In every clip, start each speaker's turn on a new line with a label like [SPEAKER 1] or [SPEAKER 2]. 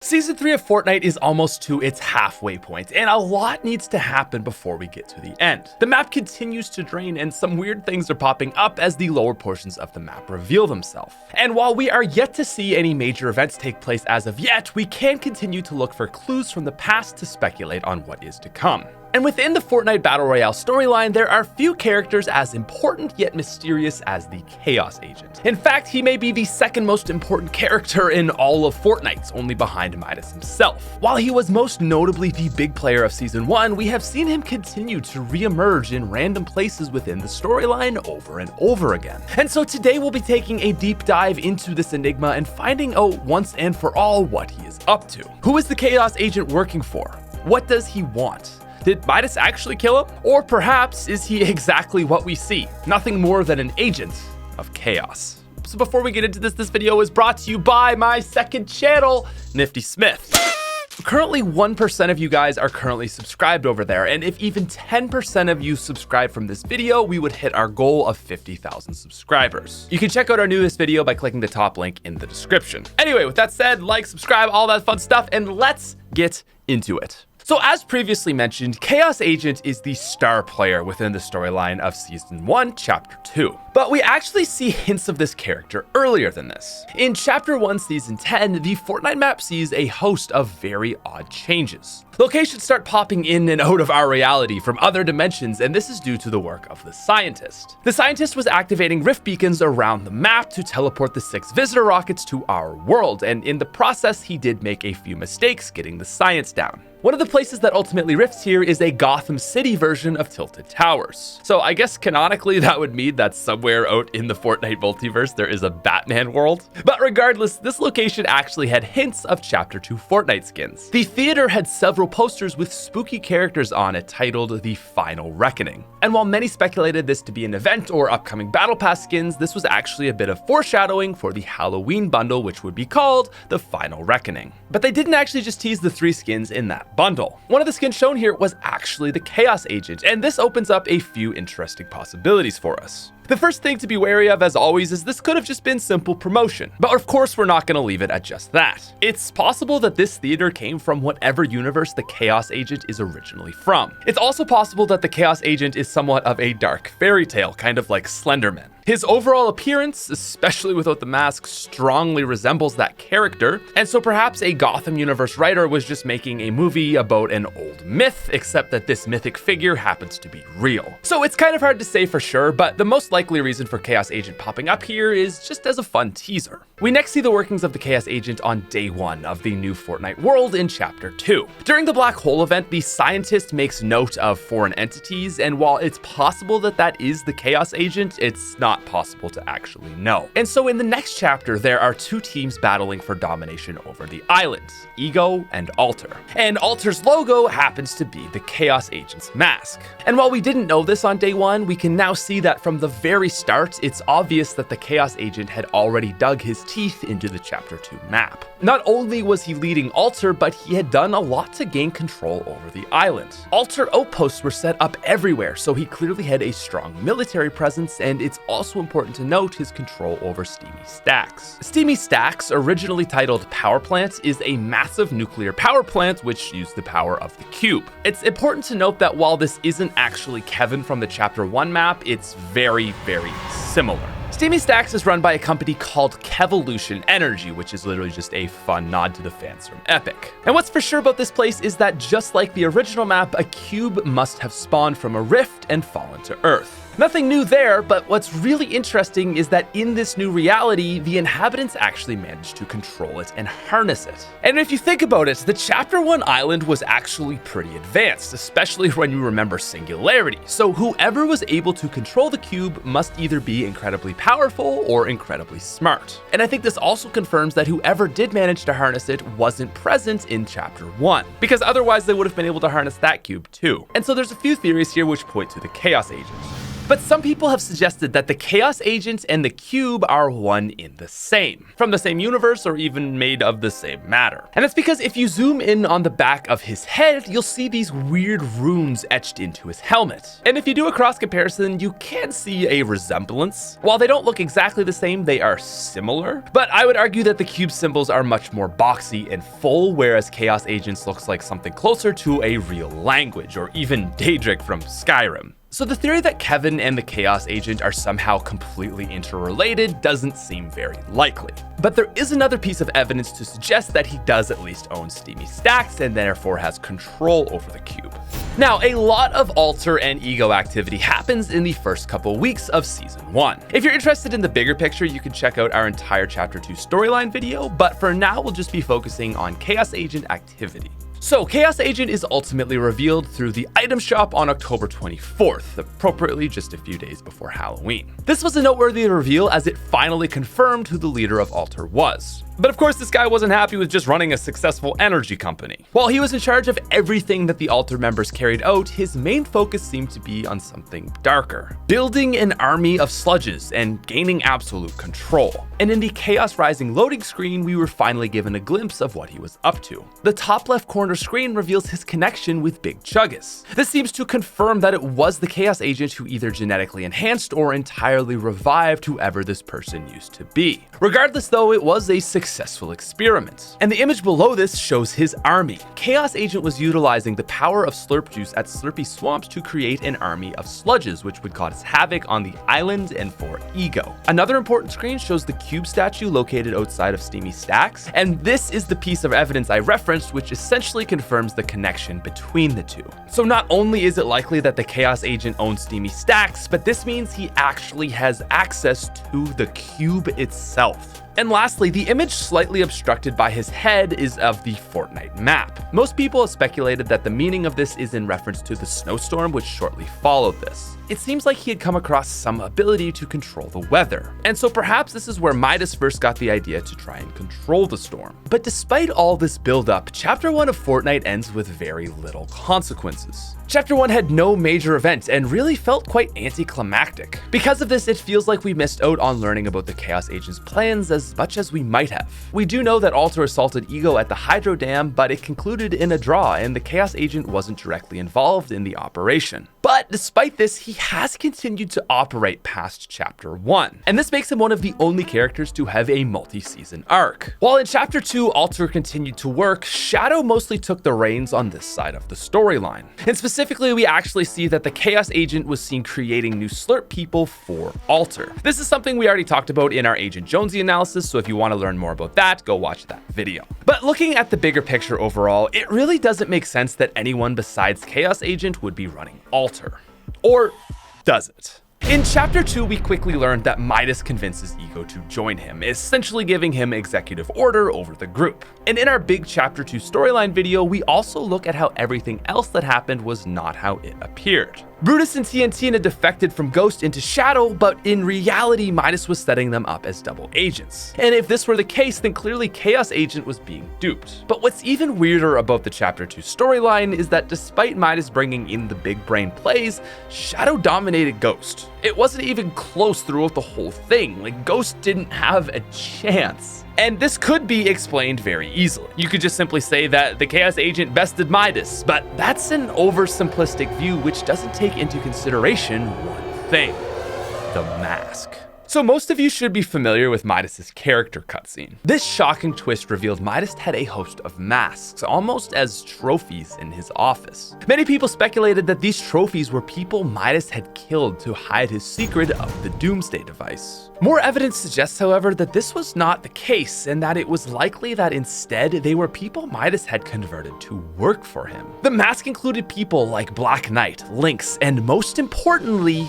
[SPEAKER 1] Season 3 of Fortnite is almost to its halfway point, and a lot needs to happen before we get to the end. The map continues to drain, and some weird things are popping up as the lower portions of the map reveal themselves. And while we are yet to see any major events take place as of yet, we can continue to look for clues from the past to speculate on what is to come. And within the Fortnite Battle Royale storyline, there are few characters as important yet mysterious as the Chaos Agent. In fact, he may be the second most important character in all of Fortnite, only behind Midas himself. While he was most notably the big player of Season 1, we have seen him continue to re-emerge in random places within the storyline over and over again. And so today we'll be taking a deep dive into this enigma and finding out once and for all what he is up to. Who is the Chaos Agent working for? What does he want? Did Midas actually kill him? Or perhaps is he exactly what we see? Nothing more than an agent of chaos. So before we get into this video is brought to you by my second channel, Nifty Smith. Currently, 1% of you guys are currently subscribed over there, and if even 10% of you subscribe from this video, we would hit our goal of 50,000 subscribers. You can check out our newest video by clicking the top link in the description. Anyway, with that said, like, subscribe, all that fun stuff, and let's get into it. So as previously mentioned, Chaos Agent is the star player within the storyline of Season 1, Chapter 2. But we actually see hints of this character earlier than this. In Chapter 1, Season 10, the Fortnite map sees a host of very odd changes. Locations start popping in and out of our reality from other dimensions, and this is due to the work of the scientist. The scientist was activating rift beacons around the map to teleport the 6 visitor rockets to our world, and in the process, he did make a few mistakes getting the science down. One of the places that ultimately rifts here is a Gotham City version of Tilted Towers. So I guess canonically that would mean that somewhere out in the Fortnite multiverse there is a Batman world. But regardless, this location actually had hints of Chapter 2 Fortnite skins. The theater had several posters with spooky characters on it titled The Final Reckoning. And while many speculated this to be an event or upcoming Battle Pass skins, this was actually a bit of foreshadowing for the Halloween bundle, which would be called The Final Reckoning. But they didn't actually just tease the 3 skins in that bundle. One of the skins shown here was actually the Chaos Agent, and this opens up a few interesting possibilities for us. The first thing to be wary of, as always, is this could have just been simple promotion. But of course, we're not going to leave it at just that. It's possible that this theater came from whatever universe the Chaos Agent is originally from. It's also possible that the Chaos Agent is somewhat of a dark fairy tale, kind of like Slenderman. His overall appearance, especially without the mask, strongly resembles that character, and so perhaps a Gotham universe writer was just making a movie about an old myth, except that this mythic figure happens to be real. So it's kind of hard to say for sure, but the most likely reason for Chaos Agent popping up here is just as a fun teaser. We next see the workings of the Chaos Agent on day 1 of the new Fortnite world in Chapter 2. During the Black Hole event, the scientist makes note of foreign entities, and while it's possible that that is the Chaos Agent, it's not possible to actually know. And so in the next chapter, there are 2 teams battling for domination over the island, Ego and Alter. And Alter's logo happens to be the Chaos Agent's mask. And while we didn't know this on day 1, we can now see that from the very start, it's obvious that the Chaos Agent had already dug his teeth into the Chapter 2 map. Not only was he leading Alter, but he had done a lot to gain control over the island. Alter outposts were set up everywhere, so he clearly had a strong military presence, and it's also important to note his control over Steamy Stacks. Steamy Stacks, originally titled Power Plant, is a massive nuclear power plant which used the power of the cube. It's important to note that while this isn't actually Kevin from the Chapter 1 map, it's very, very similar. Steamy Stacks is run by a company called Kevolution Energy, which is literally just a fun nod to the fans from Epic. And what's for sure about this place is that just like the original map, a cube must have spawned from a rift and fallen to Earth. Nothing new there, but what's really interesting is that in this new reality, the inhabitants actually managed to control it and harness it. And if you think about it, the Chapter 1 island was actually pretty advanced, especially when you remember Singularity. So whoever was able to control the cube must either be incredibly powerful or incredibly smart. And I think this also confirms that whoever did manage to harness it wasn't present in Chapter 1, because otherwise they would have been able to harness that cube too. And so there's a few theories here which point to the Chaos Agent. But some people have suggested that the Chaos Agent and the cube are one in the same, from the same universe or even made of the same matter. And that's because if you zoom in on the back of his head, you'll see these weird runes etched into his helmet. And if you do a cross comparison, you can see a resemblance. While they don't look exactly the same, they are similar. But I would argue that the cube symbols are much more boxy and full, whereas Chaos Agents looks like something closer to a real language, or even Daedric from Skyrim. So the theory that Kevin and the Chaos Agent are somehow completely interrelated doesn't seem very likely. But there is another piece of evidence to suggest that he does at least own Steamy Stacks and therefore has control over the cube. Now, a lot of altar and ego activity happens in the first couple weeks of Season 1. If you're interested in the bigger picture, you can check out our entire Chapter 2 storyline video, but for now we'll just be focusing on Chaos Agent activity. So, Chaos Agent is ultimately revealed through the item shop on October 24th, appropriately just a few days before Halloween. This was a noteworthy reveal as it finally confirmed who the leader of Altar was. But of course, this guy wasn't happy with just running a successful energy company. While he was in charge of everything that the Altar members carried out, his main focus seemed to be on something darker. Building an army of sludges and gaining absolute control. And in the Chaos Rising loading screen, we were finally given a glimpse of what he was up to. The top left corner screen reveals his connection with Big Chuggus. This seems to confirm that it was the Chaos Agent who either genetically enhanced or entirely revived whoever this person used to be. Regardless though, it was a successful experiment. And the image below this shows his army. Chaos Agent was utilizing the power of slurp juice at Slurpy Swamps to create an army of sludges, which would cause havoc on the island and for Ego. Another important screen shows the cube statue located outside of Steamy Stacks, and this is the piece of evidence I referenced, which essentially confirms the connection between the two. So not only is it likely that the Chaos Agent owns Steamy Stacks, but this means he actually has access to the cube itself. And lastly, the image slightly obstructed by his head is of the Fortnite map. Most people have speculated that the meaning of this is in reference to the snowstorm which shortly followed this. It seems like he had come across some ability to control the weather, and so perhaps this is where Midas first got the idea to try and control the storm. But despite all this build-up, Chapter 1 of Fortnite ends with very little consequences. Chapter 1 had no major event and really felt quite anticlimactic. Because of this, it feels like we missed out on learning about the Chaos Agent's plans as much as we might have. We do know that Altar assaulted Ego at the Hydro Dam, but it concluded in a draw and the Chaos Agent wasn't directly involved in the operation. But despite this, he has continued to operate past Chapter 1, and this makes him one of the only characters to have a multi-season arc. While in Chapter 2, Altar continued to work, Shadow mostly took the reins on this side of the storyline. And specifically, we actually see that the Chaos Agent was seen creating new slurp people for Altar. This is something we already talked about in our Agent Jonesy analysis, so if you want to learn more about that, go watch that video. But looking at the bigger picture overall, it really doesn't make sense that anyone besides Chaos Agent would be running Altar. Or does it? In Chapter 2, we quickly learned that Midas convinces Ego to join him, essentially giving him executive order over the group. And in our big Chapter 2 storyline video, we also look at how everything else that happened was not how it appeared. Brutus and Tiantina defected from Ghost into Shadow, but in reality, Midas was setting them up as double agents. And if this were the case, then clearly Chaos Agent was being duped. But what's even weirder about the Chapter 2 storyline is that despite Midas bringing in the big brain plays, Shadow dominated Ghost. It wasn't even close throughout the whole thing. Like, Ghost didn't have a chance. And this could be explained very easily. You could just simply say that the Chaos Agent bested Midas, but that's an oversimplistic view which doesn't take into consideration one thing: the mask. So most of you should be familiar with Midas's character cutscene. This shocking twist revealed Midas had a host of masks, almost as trophies in his office. Many people speculated that these trophies were people Midas had killed to hide his secret of the Doomsday device. More evidence suggests, however, that this was not the case, and that it was likely that instead they were people Midas had converted to work for him. The mask included people like Black Knight, Lynx, and most importantly,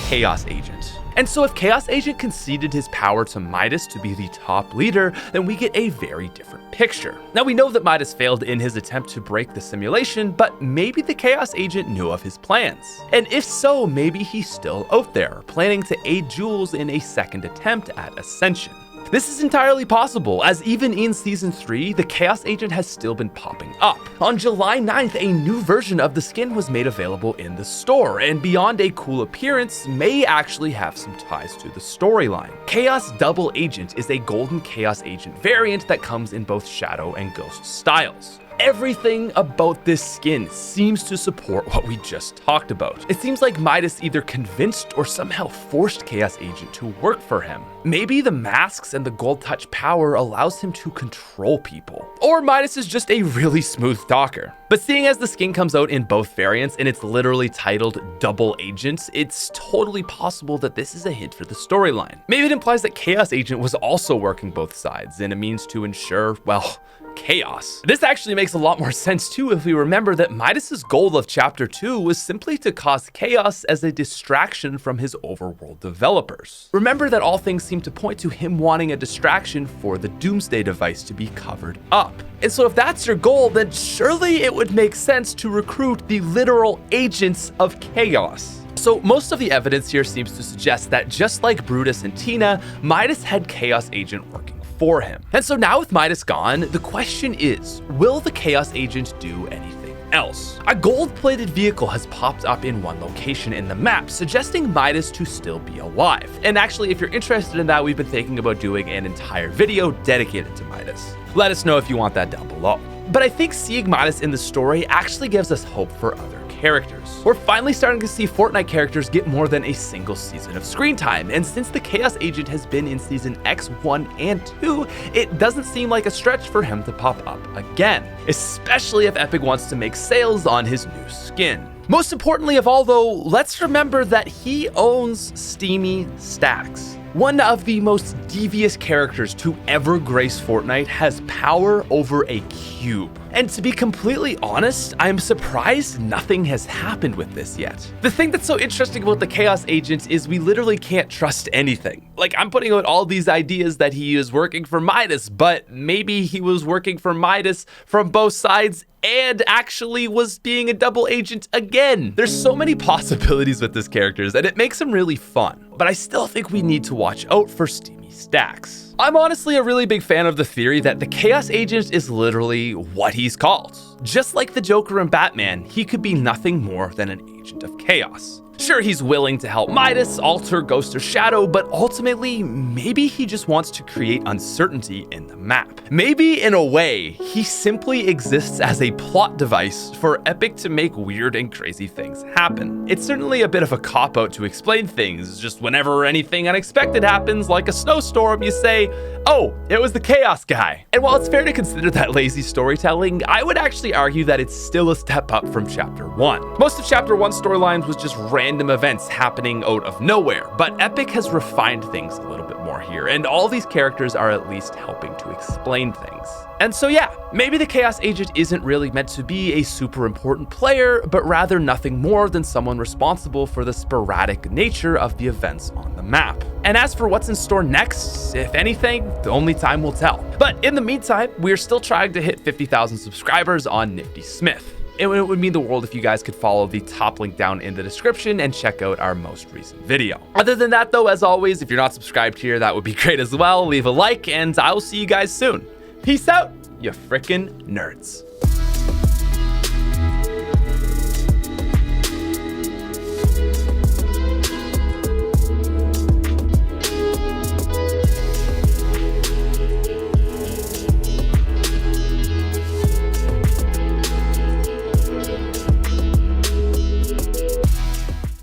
[SPEAKER 1] Chaos Agent. And so if Chaos Agent conceded his power to Midas to be the top leader, then we get a very different picture. Now we know that Midas failed in his attempt to break the simulation, but maybe the Chaos Agent knew of his plans. And if so, maybe he's still out there, planning to aid Jules in a second attempt at Ascension. This is entirely possible, as even in Season 3, the Chaos Agent has still been popping up. On July 9th, a new version of the skin was made available in the store, and beyond a cool appearance, may actually have some ties to the storyline. Chaos Double Agent is a golden Chaos Agent variant that comes in both Shadow and Ghost styles. Everything about this skin seems to support what we just talked about. It seems like Midas either convinced or somehow forced Chaos Agent to work for him. Maybe the masks and the gold touch power allows him to control people. Or Midas is just a really smooth talker. But seeing as the skin comes out in both variants and it's literally titled Double Agent, it's totally possible that this is a hint for the storyline. Maybe it implies that Chaos Agent was also working both sides in a means to ensure, well, chaos. This actually makes a lot more sense too if we remember that Midas's goal of Chapter 2 was simply to cause chaos as a distraction from his overworld developers. Remember that all things seem to point to him wanting a distraction for the Doomsday device to be covered up. And so if that's your goal, then surely it would make sense to recruit the literal agents of chaos. So most of the evidence here seems to suggest that just like Brutus and Tina, Midas had Chaos Agent working for him. And so now with Midas gone, the question is, will the Chaos Agent do anything else? A gold-plated vehicle has popped up in one location in the map, suggesting Midas to still be alive. And actually, if you're interested in that, we've been thinking about doing an entire video dedicated to Midas. Let us know if you want that down below. But I think seeing Midas in the story actually gives us hope for other characters. We're finally starting to see Fortnite characters get more than a single season of screen time, and since the Chaos Agent has been in Season X1 and 2, it doesn't seem like a stretch for him to pop up again, especially if Epic wants to make sales on his new skin. Most importantly of all though, let's remember that he owns Steamy Stacks. One of the most devious characters to ever grace Fortnite has power over a cube. And to be completely honest, I'm surprised nothing has happened with this yet. The thing that's so interesting about the Chaos Agent is we literally can't trust anything. Like, I'm putting out all these ideas that he is working for Midas, but maybe he was working for Midas from both sides and actually was being a double agent again. There's so many possibilities with this characters, and it makes them really fun. But I still think we need to watch out for Steamy Stacks. I'm honestly a really big fan of the theory that the Chaos Agent is literally what he's called. Just like the Joker and Batman, he could be nothing more than an agent of chaos. Sure, he's willing to help Midas, alter Ghost or Shadow, but ultimately, maybe he just wants to create uncertainty in the map. Maybe, in a way, he simply exists as a plot device for Epic to make weird and crazy things happen. It's certainly a bit of a cop-out to explain things, just whenever anything unexpected happens, like a snowstorm, you say, oh, it was the Chaos guy. And while it's fair to consider that lazy storytelling, I would actually argue that it's still a step up from Chapter 1. Most of Chapter 1's storylines was just random events happening out of nowhere, but Epic has refined things a little bit more here, and all these characters are at least helping to explain things. And so yeah, maybe the Chaos Agent isn't really meant to be a super important player, but rather nothing more than someone responsible for the sporadic nature of the events on the map. And as for what's in store next, if anything, only time will tell. But in the meantime, we're still trying to hit 50,000 subscribers on Nifty Smith. It would mean the world if you guys could follow the top link down in the description and check out our most recent video. Other than that though, as always, if you're not subscribed here, that would be great as well. Leave a like and I'll see you guys soon. Peace out, you frickin' nerds.